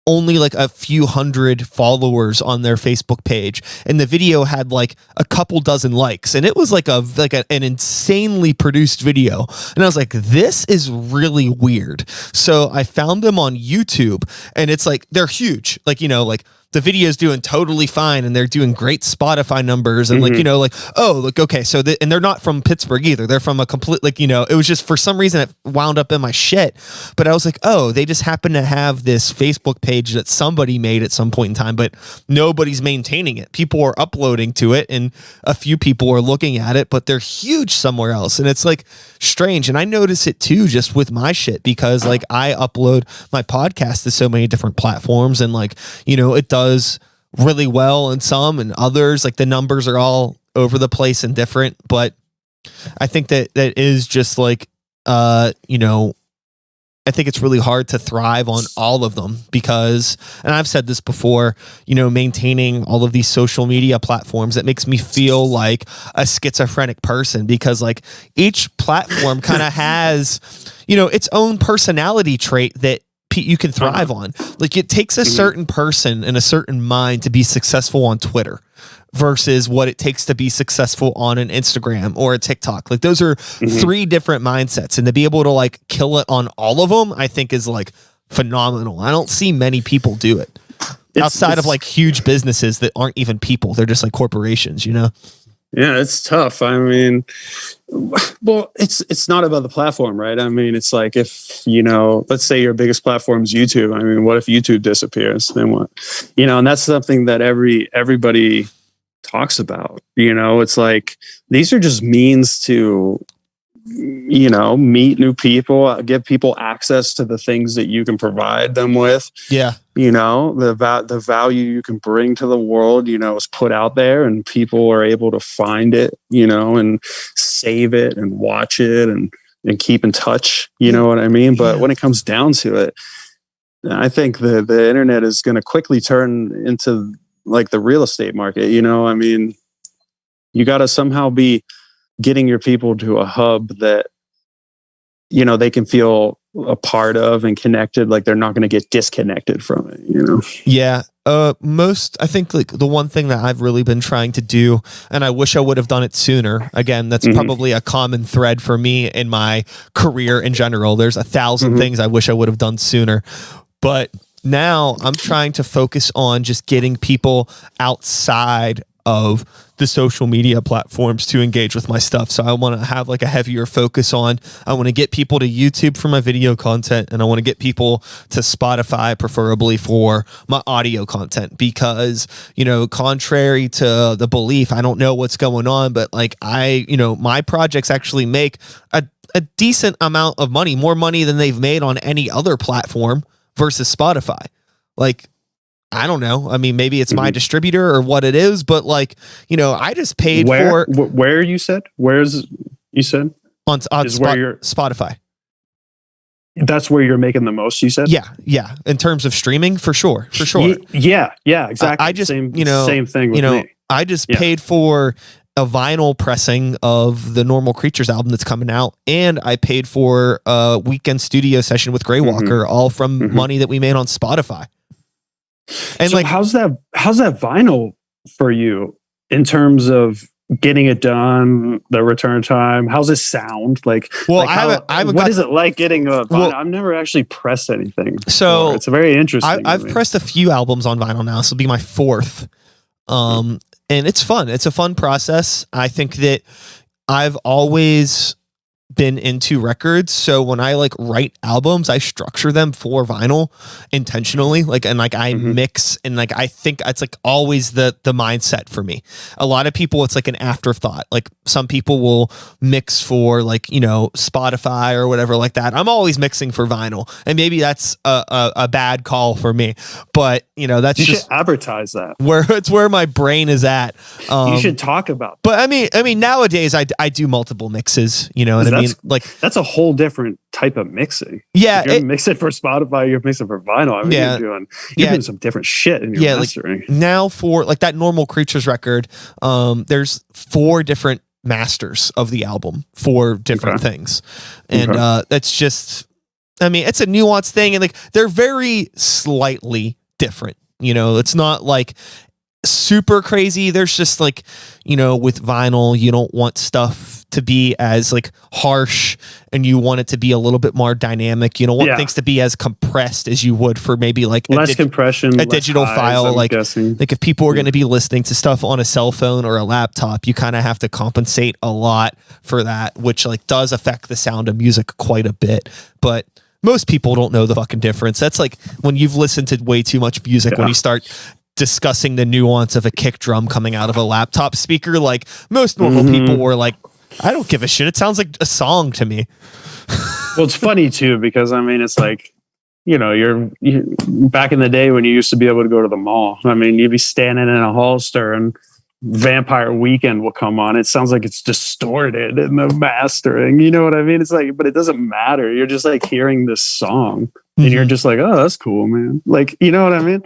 only like a few hundred followers on their Facebook page, and the video had like a couple dozen likes, and it was like an insanely produced video. And I was like, this is really weird. So I found them on YouTube, and it's like, they're huge. Like, the video's doing totally fine and they're doing great Spotify numbers and like, you know, like, oh, look, okay. So, and they're not from Pittsburgh either. They're from a complete, like, you know, it was just for some reason it wound up in my shit. But I was like, oh, they just happen to have this Facebook page that somebody made at some point in time, but nobody's maintaining it. People are uploading to it and a few people are looking at it, but they're huge somewhere else. And it's like strange. And I notice it too, just with my shit, because like I upload my podcast to so many different platforms and like, you know, it does really well in some and others, like the numbers are all over the place and different, but I think that is just like you know, I think it's really hard to thrive on all of them because, and I've said this before, you know, maintaining all of these social media platforms, it makes me feel like a schizophrenic person because like each platform kind of has, you know, its own personality trait that you can thrive on. Like it takes a certain person and a certain mind to be successful on Twitter versus what it takes to be successful on an Instagram or a TikTok. Like those are three different mindsets, and to be able to like kill it on all of them, I think is like phenomenal. I don't see many people do it outside of like huge businesses that aren't even people. They're just like corporations, you know? Yeah, it's tough. I mean, well, it's not about the platform, right? I mean, it's like if, you know, let's say your biggest platform is YouTube. I mean, what if YouTube disappears? Then what? You know, and that's something that everybody talks about. You know, it's like these are just means to, you know, meet new people, give people access to the things that you can provide them with. Yeah. You know, the value you can bring to the world, you know, is put out there and people are able to find it, you know, and save it and watch it and keep in touch. You know what I mean? But when it comes down to it, I think the internet is going to quickly turn into like the real estate market. You know, I mean, you got to somehow be getting your people to a hub that, you know, they can feel a part of and connected, like they're not going to get disconnected from it, you know? Yeah. I think like the one thing that I've really been trying to do, and I wish I would have done it sooner. Again, that's probably a common thread for me in my career in general. There's 1,000 things I wish I would have done sooner, but now I'm trying to focus on just getting people outside of the social media platforms to engage with my stuff. So I want to have like a heavier focus on, I want to get people to YouTube for my video content, and I want to get people to Spotify preferably for my audio content, because, you know, contrary to the belief, I don't know what's going on, but like you know, my projects actually make a decent amount of money, more money than they've made on any other platform versus Spotify. Like, I don't know. I mean, maybe it's my distributor or what it is, but like, you know, I just paid for where you said, you said on Spotify. That's where you're making the most, you said? Yeah. Yeah. In terms of streaming, for sure. Yeah. Exactly. I just, same thing with you know, me. I just paid for a vinyl pressing of the Normal Creatures album that's coming out, and I paid for a weekend studio session with Grey Walker, all from money that we made on Spotify. And so like, how's that vinyl for you in terms of getting it done, the return time? How's it sound? Like, well, what is it like getting a vinyl? Well, I've never actually pressed anything. So before. It's very interesting. I've pressed a few albums on vinyl now. This will be my fourth. And it's fun. It's a fun process. I think that I've always been into records, so when I like write albums, I structure them for vinyl intentionally, like, and like I mix, and like I think it's like always the mindset for me. A lot of people, it's like an afterthought. Like some people will mix for like, you know, Spotify or whatever like that. I'm always mixing for vinyl, and maybe that's a bad call for me, but you know, that's you should advertise that where my brain is at. You should talk about that. But I mean nowadays I do multiple mixes, you know, and I mean, like that's a whole different type of mixing. Yeah, if you're mixing for Spotify, you're mixing for vinyl. I mean, you're doing some different shit in your mastering. Like now for like that Normal Creatures record, there's 4 different masters of the album for different things, and that's just, I mean, it's a nuanced thing, and like they're very slightly different. You know, it's not like super crazy. There's just like, with vinyl, you don't want stuff to be as like harsh, and you want it to be a little bit more dynamic. You don't want things to be as compressed as you would for maybe like less compression, a digital file. Like if people are going to be listening to stuff on a cell phone or a laptop, you kind of have to compensate a lot for that, which like does affect the sound of music quite a bit. But most people don't know the fucking difference. That's like when you've listened to way too much music, when you start discussing the nuance of a kick drum coming out of a laptop speaker, like most normal people were like, I don't give a shit. It sounds like a song to me. Well, it's funny too, because I mean, it's like, you're back in the day when you used to be able to go to the mall. I mean, you'd be standing in a Hollister and Vampire Weekend will come on. It sounds like it's distorted in the mastering. You know what I mean? It's like, but it doesn't matter. You're just like hearing this song and you're just like, oh, that's cool, man. Like, you know what I mean?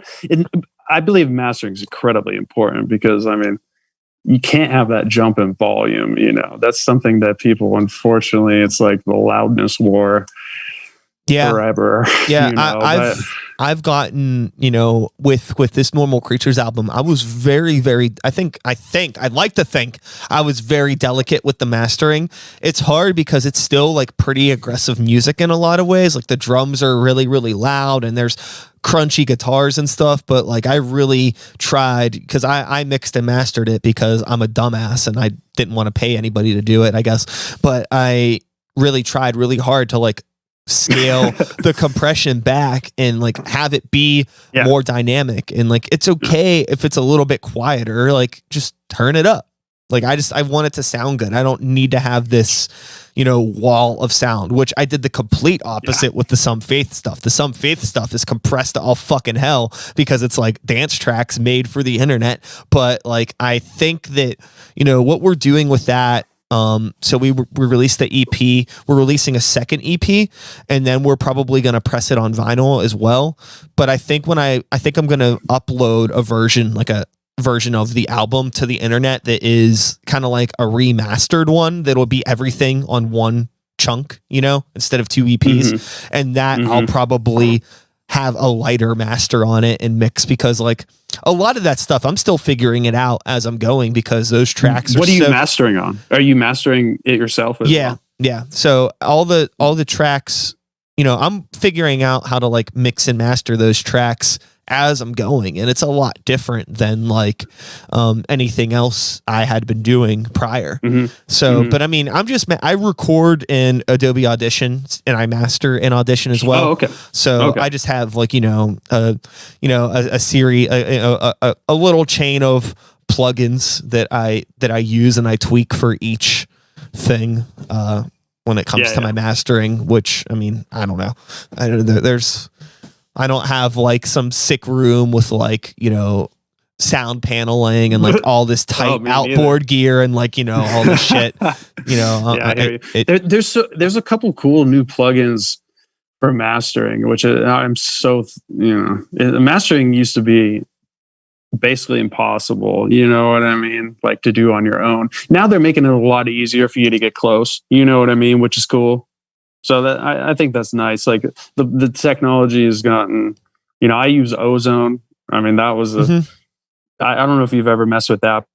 I believe mastering is incredibly important because, I mean, you can't have that jump in volume. That's something that people, unfortunately, it's like the loudness war forever. Yeah. I've gotten, with this Normal Creatures album, I was very, very, I'd like to think I was very delicate with the mastering. It's hard because it's still like pretty aggressive music in a lot of ways. Like the drums are really, really loud and there's crunchy guitars and stuff. But like I really tried, because I mixed and mastered it because I'm a dumbass and I didn't want to pay anybody to do it, I guess. But I really tried really hard to like scale the compression back and like have it be more dynamic, and like it's okay if it's a little bit quieter, like just turn it up. Like I want it to sound good. I don't need to have this wall of sound, which I did the complete opposite with the Some Faith stuff. The Some Faith stuff is compressed to all fucking hell because it's like dance tracks made for the internet. But like I think that what we're doing with that, so we released the EP. We're releasing a second EP, and then we're probably going to press it on vinyl as well. But I think I'm going to upload a version of the album to the internet that is kind of like a remastered one that'll be everything on one chunk, instead of two EPs. And that I'll probably have a lighter master on it and mix, because like a lot of that stuff I'm still figuring it out as I'm going, because those tracks are. What are you mastering on? Are you mastering it yourself as well? Yeah. So all the tracks, I'm figuring out how to like mix and master those tracks as I'm going, and it's a lot different than like anything else I had been doing prior. But I mean, I record in Adobe Audition and I master in Audition as well. I just have like a series, a little chain of plugins that I use and I tweak for each thing when it comes to my mastering. Which, I mean, I don't know. I don't have like some sick room with like, sound paneling and like all this tight outboard gear and like, all this shit, there's a couple cool new plugins for mastering, which I'm so, mastering used to be basically impossible. You know what I mean? Like to do on your own. Now they're making it a lot easier for you to get close. You know what I mean? Which is cool. So that I think that's nice. Like the technology has gotten, I use Ozone. I mean, that was I don't know if you've ever messed with that.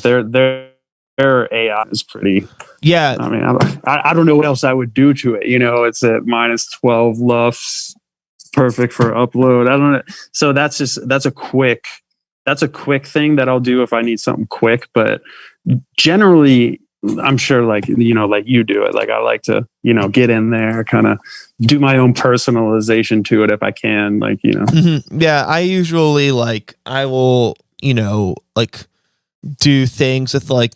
Their AI is pretty. Yeah. I mean, I don't know what else I would do to it. It's at -12 LUFS, perfect for upload. I don't know. So that's a quick thing that I'll do if I need something quick. But generally, I'm sure like you do it. Like I like to, get in there, kind of do my own personalization to it if I can, like, Yeah. I usually I will, like do things with like,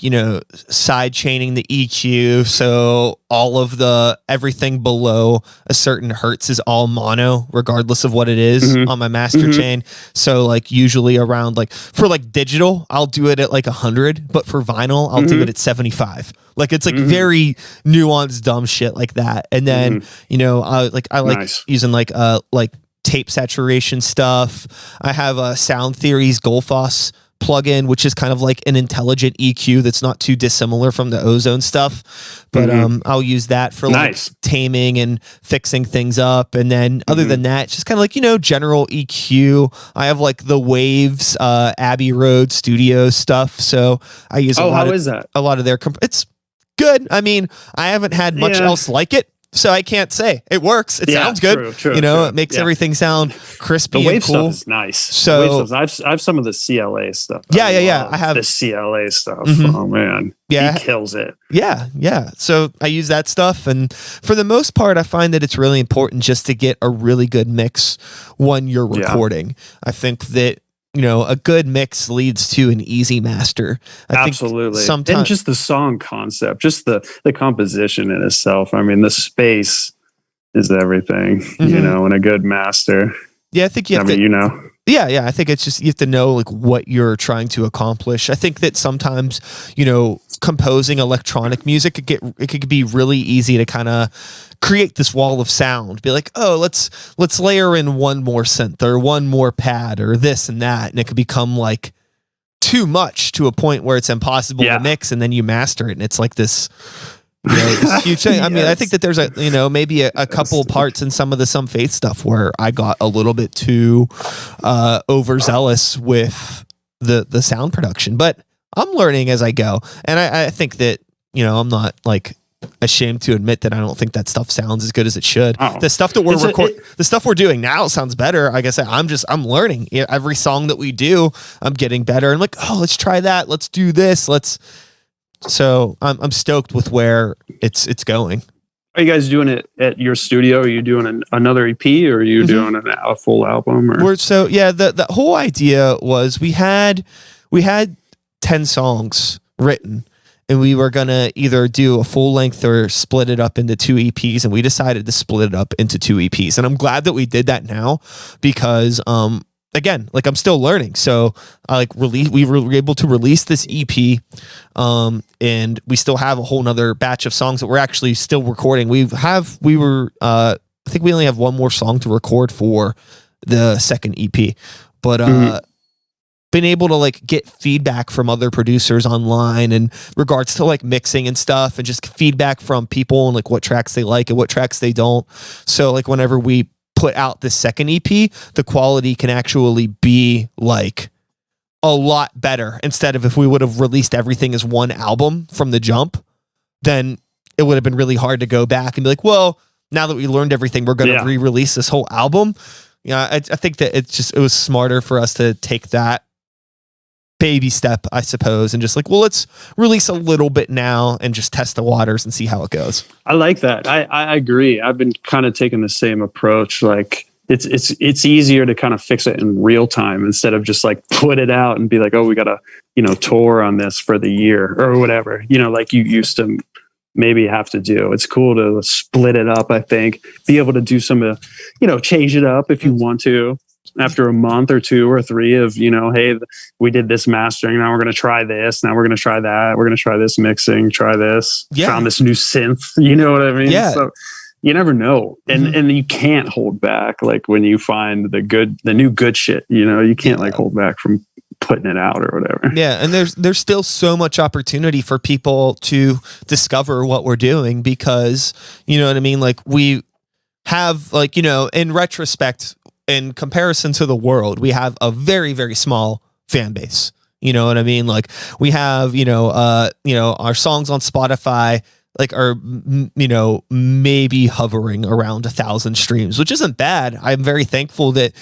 side chaining the EQ. So all of everything below a certain hertz is all mono, regardless of what it is on my master chain. So like usually around like for like digital, I'll do it at like 100, but for vinyl, I'll do it at 75. Like it's like very nuanced, dumb shit like that. And then, I like using like tape saturation stuff. I have a Sound Theory's Goldfoss plugin, which is kind of like an intelligent EQ that's not too dissimilar from the Ozone stuff. But I'll use that for like taming and fixing things up. And then other than that, it's just kind of like, general EQ. I have like the Waves, Abbey Road Studio stuff. So I use a lot of their it's good. I mean, I haven't had much else like it, so I can't say it works. It sounds good. True, it makes everything sound crispy. The Wave and cool. stuff is nice. So I have some of the CLA stuff. I have the CLA stuff. Oh man, he kills it. Yeah. So I use that stuff, and for the most part, I find that it's really important just to get a really good mix when you're recording. I think that a good mix leads to an easy master. Absolutely. And just the song concept, just the composition in itself. I mean, the space is everything, in a good master. Yeah, I think you have Yeah, I think it's just, you have to know like what you're trying to accomplish. I think that sometimes, composing electronic music, it could be really easy to kind of create this wall of sound. Be like, oh, let's layer in one more synth or one more pad or this and that, and it could become like too much to a point where it's impossible to mix, and then you master it, and it's like this. This huge thing. I mean, I think that there's maybe a couple parts in some of the Some Faith stuff where I got a little bit too overzealous with the sound production, but I'm learning as I go. And I think that, I'm not like ashamed to admit that I don't think that stuff sounds as good as it should. The stuff that the stuff we're doing now sounds better. Like I said, I'm learning. Every song that we do, I'm getting better. I'm like, oh, let's try that. Let's do this. So I'm stoked with where it's going. Are you guys doing it at your studio? Are you doing another EP, or are you doing a full album? Or? The whole idea was we had 10 songs written, and we were gonna either do a full length or split it up into 2 EPs, and we decided to split it up into 2 EPs. And I'm glad that we did that now, because again, like I'm still learning. So we were able to release this EP, and we still have a whole nother batch of songs that we're actually still recording. I think we only have one more song to record for the second EP, but been able to like get feedback from other producers online in regards to like mixing and stuff, and just feedback from people and like what tracks they like and what tracks they don't. So like whenever we put out the second EP, the quality can actually be like a lot better. Instead of if we would have released everything as one album from the jump, then it would have been really hard to go back and be like, well, now that we learned everything, we're going to re-release this whole album. I think that it was smarter for us to take that baby step, I suppose, and just like, well, let's release a little bit now and just test the waters and see how it goes. I like that. I agree. I've been kind of taking the same approach. Like it's easier to kind of fix it in real time instead of just like put it out and be like, oh, we got to, tour on this for the year or whatever, like you used to maybe have to do. It's cool to split it up. I think be able to do some, change it up if you want to. After a month or 2 or 3 of, hey, we did this mastering. Now we're going to try this. Now we're going to try that. We're going to try this mixing, try this. Found this new synth. You know what I mean? Yeah. So you never know. And you can't hold back. Like when you find the new good shit, you can't like hold back from putting it out or whatever. Yeah. And there's still so much opportunity for people to discover what we're doing, because, you know what I mean? Like we have like, in retrospect, in comparison to the world, we have a very, very small fan base. You know what I mean? Like we have, our songs on Spotify, like are, maybe hovering around 1,000 streams, which isn't bad. I'm very thankful that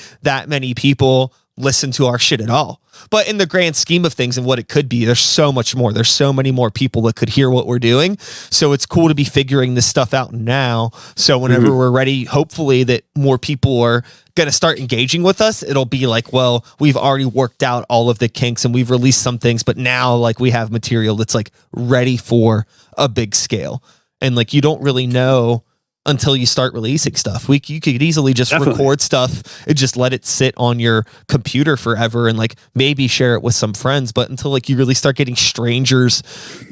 many people listen to our shit at all. But in the grand scheme of things and what it could be, there's so much more. There's so many more people that could hear what we're doing. So it's cool to be figuring this stuff out now. So whenever we're ready, hopefully that more people are going to start engaging with us. It'll be like, well, we've already worked out all of the kinks and we've released some things, but now like we have material that's like ready for a big scale. And like, you don't really know until you start releasing stuff. You could easily just record stuff and just let it sit on your computer forever and like maybe share it with some friends. But until like you really start getting strangers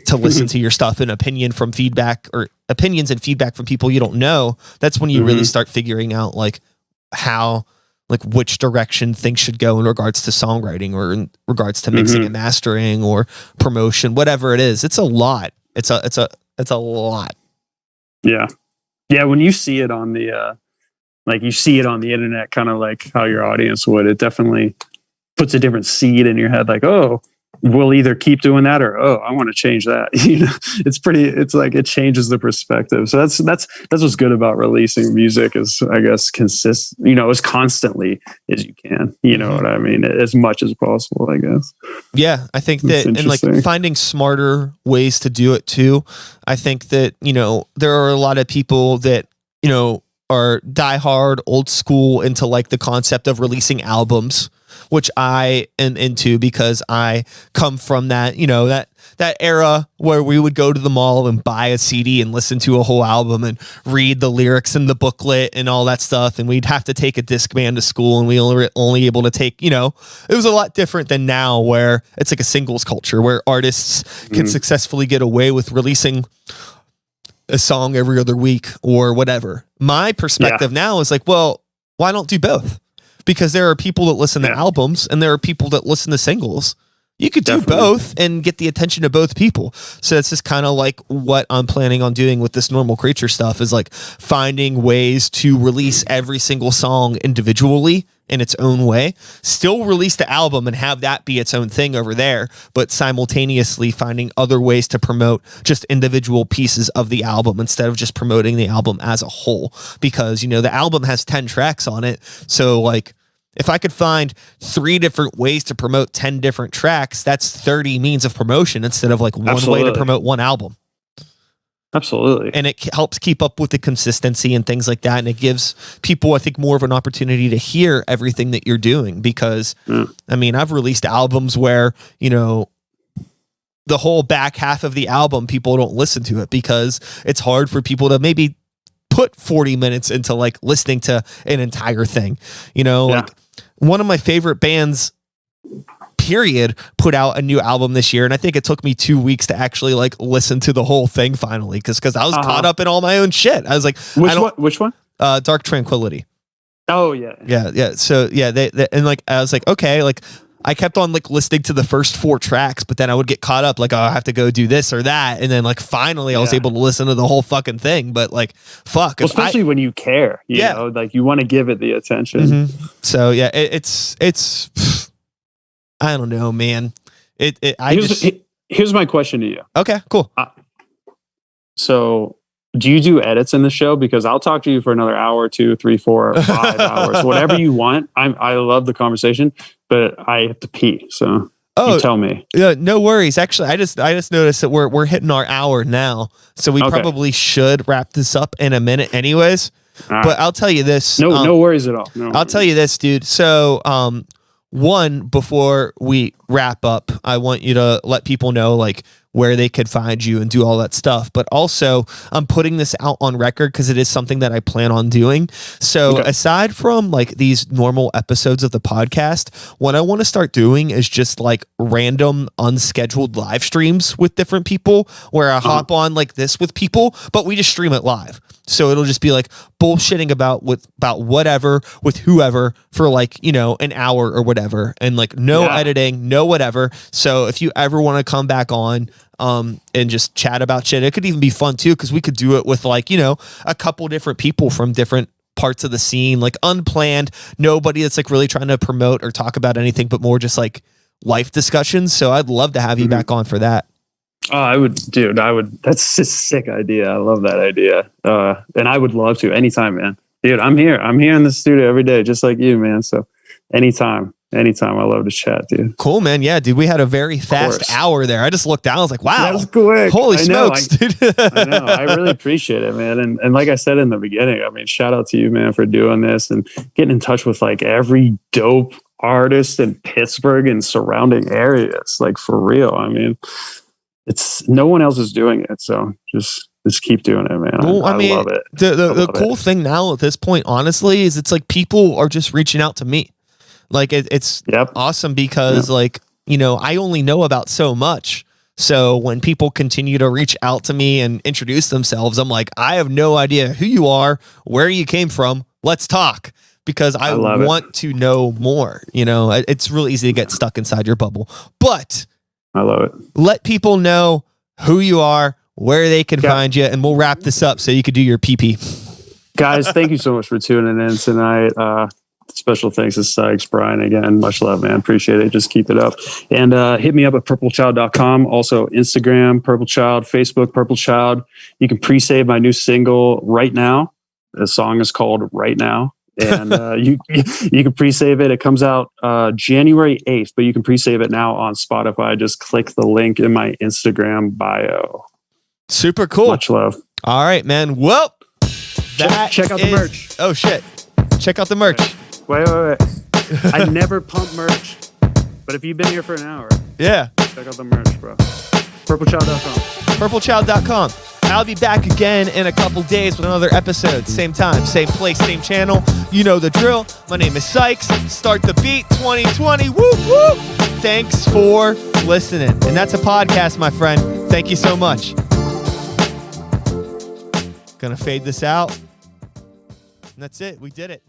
to listen to your stuff and opinions and feedback from people you don't know, that's when you really start figuring out like how like which direction things should go in regards to songwriting or in regards to mixing and mastering or promotion, whatever it is. It's a lot. It's a lot. Yeah. Yeah. When you see it on the, like you see it on the internet, kind of like how your audience would, it definitely puts a different seed in your head. Like, oh, we'll either keep doing that or, oh, I want to change that. It's like, it changes the perspective. So that's what's good about releasing music is, I guess, as constantly as you can, what I mean? As much as possible, I guess. Yeah. I think that, and like finding smarter ways to do it too. I think that, there are a lot of people that, are diehard old school into like the concept of releasing albums, which I am into because I come from that, that era where we would go to the mall and buy a CD and listen to a whole album and read the lyrics and the booklet and all that stuff. And we'd have to take a Discman to school, and we were only able to take, it was a lot different than now where it's like a singles culture where artists can successfully get away with releasing a song every other week or whatever. My perspective now is like, well, why don't do both? Because there are people that listen to albums and there are people that listen to singles. You could do both and get the attention of both people. So it's just kind of like what I'm planning on doing with this Normal Creature stuff is like finding ways to release every single song individually in its own way, still release the album and have that be its own thing over there, but simultaneously finding other ways to promote just individual pieces of the album instead of just promoting the album as a whole. Because, the album has 10 tracks on it. So like, if I could find 3 different ways to promote 10 different tracks, that's 30 means of promotion instead of like one way to promote one album. Absolutely. And it helps keep up with the consistency and things like that. And it gives people, I think, more of an opportunity to hear everything that you're doing because, I mean, I've released albums where, the whole back half of the album, people don't listen to it because it's hard for people to maybe put 40 minutes into like listening to an entire thing, like one of my favorite bands period put out a new album this year, and I think it took me 2 weeks to actually like listen to the whole thing finally because I was caught up in all my own shit. I was like, which one? Dark Tranquility. Oh yeah. So yeah, they and like I was like, okay, like I kept on like listening to the first 4 tracks, but then I would get caught up like, oh, I have to go do this or that, and then like finally I was able to listen to the whole fucking thing. But like, fuck, well, especially when you care, you know, like you want to give it the attention. So yeah, it's I don't know, man. Here's my question to you. Okay, cool. So do you do edits in the show? Because I'll talk to you for another hour, 2, 3, 4, 5 hours, whatever you want. I love the conversation, but I have to pee. So you tell me. Yeah, no worries. Actually, I just noticed that we're hitting our hour now, so we probably should wrap this up in a minute, anyways. But I'll tell you this. No worries at all. I'll tell you this, dude. So, one, before we wrap up, I want you to let people know like where they could find you and do all that stuff. But also, I'm putting this out on record because it is something that I plan on doing. So aside from like these normal episodes of the podcast, what I want to start doing is just like random unscheduled live streams with different people where I hop on like this with people, but we just stream it live. So it'll just be like bullshitting about whatever with whoever for like, an hour or whatever, and like no editing, no whatever. So if you ever want to come back on and just chat about shit, it could even be fun too, because we could do it with like, a couple different people from different parts of the scene, like unplanned, nobody that's like really trying to promote or talk about anything, but more just like life discussions. So I'd love to have you back on for that. Oh, I would. That's a sick idea. I love that idea. And I would love to anytime, man. Dude, I'm here in the studio every day, just like you, man. So anytime, I love to chat, dude. Cool, man. Yeah, dude, we had a very fast hour there. I just looked down. I was like, wow, that was quick. Holy smokes, dude. I know. I really appreciate it, man. And like I said in the beginning, I mean, shout out to you, man, for doing this and getting in touch with like every dope artist in Pittsburgh and surrounding areas. Like for real. I mean, it's no one else is doing it, so just keep doing it, man. Well, I love it. The cool thing now at this point, honestly, is it's like people are just reaching out to me. Like it's awesome because like, I only know about so much. So when people continue to reach out to me and introduce themselves, I'm like, I have no idea who you are, where you came from. Let's talk. because I want to know more. You know, it's really easy to get stuck inside your bubble, but I love it. Let people know who you are, where they can find you, and we'll wrap this up so you could do your PP. Guys, thank you so much for tuning in tonight. Special thanks to Sykes, Brian, again. Much love, man. Appreciate it. Just keep it up. And hit me up at purplechild.com. Also, Instagram, Purple Child, Facebook, Purple Child. You can pre-save my new single right now. The song is called Right Now. And you can pre-save it. It comes out January 8th, but you can pre-save it now on Spotify. Just click the link in my Instagram bio. Super cool. Much love. All right, man. Well, check out the merch. Oh, shit. Check out the merch. Wait. I never pump merch, but if you've been here for an hour, check out the merch, bro. Purplechild.com. Purplechild.com. I'll be back again in a couple days with another episode. Same time, same place, same channel. You know the drill. My name is Sykes. Start the Beat 2020. Woo, woo. Thanks for listening. And that's a podcast, my friend. Thank you so much. Gonna fade this out. And that's it. We did it.